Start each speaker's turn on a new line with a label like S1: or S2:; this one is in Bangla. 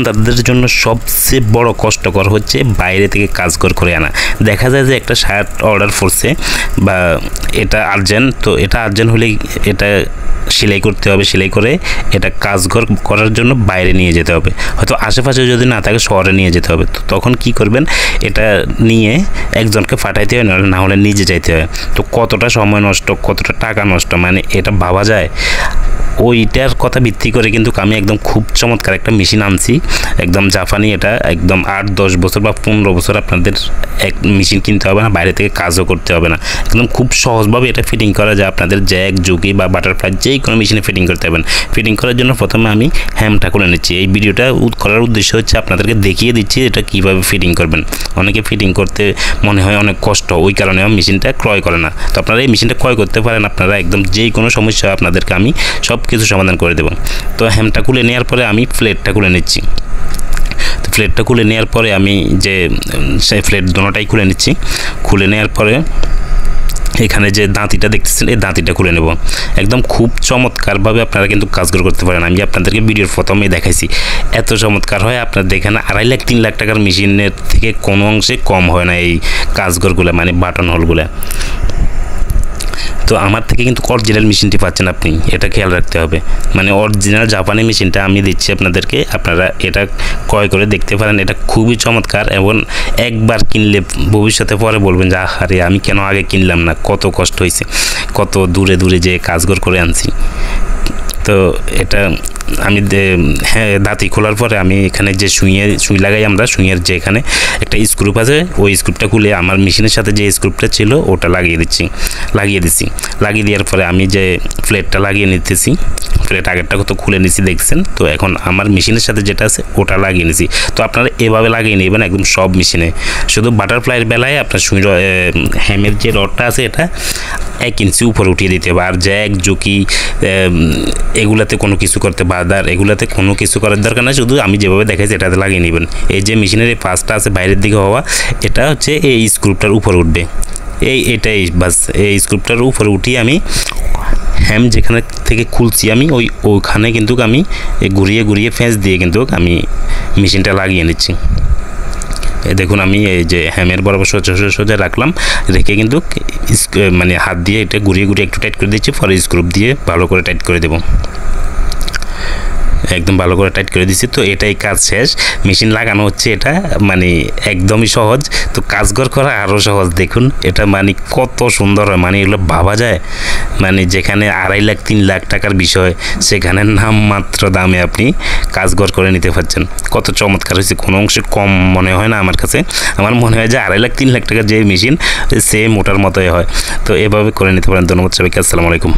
S1: তাদের জন্য সবচেয়ে বড় কষ্টকর হচ্ছে বাইরে থেকে কাজ করে আনা। দেখা যায় যে একটা শার্ট অর্ডার করছে বা এটা আর্জেন্ট, তো এটা আর্জেন্ট হলেই এটা সেলাই করতে হবে, সেলাই করে এটা কাজঘর করার জন্য বাইরে নিয়ে যেতে হবে, হয়তো আশেপাশে যদি না থাকে শহরে নিয়ে যেতে হবে। তো তখন কি করবেন, এটা নিয়ে একজনকে পাঠাইতে হয়, না হলে নিজে যাইতে হয়। তো কতটা সময় নষ্ট, কতটা টাকা নষ্ট, মানে এটা ভাবা যায়। ওইটার কথা ভিত্তি করে কিন্তু আমি একদম খুব চমৎকার একটা মেশিন আনছি, একদম জাপানি। এটা একদম 8-10 বছর বা 15 বছর আপনাদের এক মেশিন কিনতে হবে না, বাইরে থেকে কাজও করতে হবে না, একদম খুব সহজভাবে এটা ফিটিং করা যায়। আপনাদের জ্যাক, জুকি বা বাটারফ্লাই যে কোনো মেশিনে ফিটিং করতে পারবেন। ফিটিং করার জন্য প্রথমে আমি হ্যামটা খুলে নিচ্ছি। এই ভিডিওটা করার উদ্দেশ্য হচ্ছে আপনাদেরকে দেখিয়ে দিচ্ছি এটা কীভাবে ফিটিং করবেন। অনেকে ফিটিং করতে মনে হয় অনেক কষ্ট, ওই কারণে মেশিনটা ক্রয় করে না। তো আপনারা এই মেশিনটা ক্রয় করতে পারেন, আপনারা একদম যে কোনো সমস্যা আপনাদেরকে আমি সব কিছু সমাধান করে দেব। তো হ্যামটা খুলে নেওয়ার পরে আমি প্লেটটা খুলে নিচ্ছি। তো প্লেটটা খুলে নেওয়ার পরে আমি যে সেই প্লেট দোনোটাই খুলে নিচ্ছি। খুলে নেওয়ার পরে এখানে যে দাঁতিটা দেখতেছেন, এই দাঁতিটা খুলে নেব। একদম খুব চমৎকারভাবে আপনারা কিন্তু কাজগুলো করতে পারেন। আমি আপনাদেরকে ভিডিওর প্রথমেই দেখাইছি, এত চমৎকার হয়। আপনারা দেখেন 2.5 লাখ 3 লাখ টাকার মেশিনের থেকে কোনো অংশে কম হয় না এই কাজঘরগুলো, মানে বাটন হোলগুলো। তো আমার থেকে কিন্তু অরিজিনাল মেশিনটি পাচ্ছেন আপনি, এটা খেয়াল রাখতে হবে। মানে অরিজিনাল জাপানি মেশিনটা আমি দিচ্ছি আপনাদেরকে, আপনারা এটা ক্রয় করে দেখতে পারেন। এটা খুবই চমৎকার এবং একবার কিনলে ভবিষ্যতে পরে বলবেন যে আরে আমি কেন আগে কিনলাম না, কত কষ্ট হয়েছে, কত দূরে দূরে যে কাজঘর করে আনছি। তো এটা আমি হ্যাঁ দাঁতি খোলার পরে আমি এখানে যে সুই লাগাই আমরা, সুইয়ের যে এখানে একটা স্ক্রুপ আছে, ওই স্ক্রুপটা খুলে আমার মেশিনের সাথে যে স্ক্রুপটা ছিল ওটা লাগিয়ে দিচ্ছি। লাগিয়ে দেওয়ার পরে আমি যে প্লেটটা লাগিয়ে নিতেছি, প্লেট আগেরটা কত খুলে নিছি দেখছেন। তো এখন আমার মেশিনের সাথে যেটা আছে ওটা লাগিয়ে নিছি। তো আপনারা এভাবে লাগিয়ে নেবেন একদম সব মেশিনে। শুধু বাটারফ্লাইয়ের বেলায় আপনার সুই হ্যামের যে রডটা আছে এটা 1 ইঞ্চি উপরে উঠিয়ে দিতে হবে। আর জ্যাক, জুকি এগুলাতে কোনো কিছু করতে বাদার এগুলাতে কোনো কিছু করার দরকার না, শুধু আমি যেভাবে দেখাইছি এটাতে লাগিয়ে নেবেন। এই যে মেশিনের এই পাশটা আছে বাইরের দিকে হওয়া, এটা হচ্ছে এই স্ক্রুপটার উপরে উঠবে। এটাই বাস, এই স্ক্রুপটার উপরে উঠিয়ে আমি হ্যাম যেখানে থেকে খুলছি আমি ওইখানে কিন্তু আমি ঘুরিয়ে ফেঁস দিয়ে কিন্তু আমি মেশিনটা লাগিয়ে নিচ্ছি। দেখুন আমি এই যে হ্যামের বরাবর সোজা রাখলাম, রেখে কিন্তু মানে হাত দিয়ে এটা ঘুরিয়ে একটু টাইট করে দিচ্ছি, পরে স্ক্রুপ দিয়ে ভালো করে টাইট করে দেবো। একদম ভালো করে টাইট করে দিচ্ছি। তো এটাই কাজ শেষ, মেশিন লাগানো হচ্ছে। এটা মানে একদমই সহজ, তো কাজঘর করা আরও সহজ। দেখুন এটা মানে কত সুন্দর হয়, মানে এগুলো ভাবা যায়। মানে যেখানে 2.5 লাখ 3 লাখ টাকার বিষয়, সেখানে নামমাত্র দামে আপনি কাজঘর করে নিতে পারছেন। কত চমৎকার হয়েছে, কোনো অংশে কম মনে হয় না আমার কাছে। আমার মনে হয় যে 2.5 লাখ 3 লাখ টাকার যে মেশিন সেম ওটার মতোই হয়। তো এভাবে করে নিতে পারেন। ধন্যবাদ সবাইকে, আসসালামু আলাইকুম।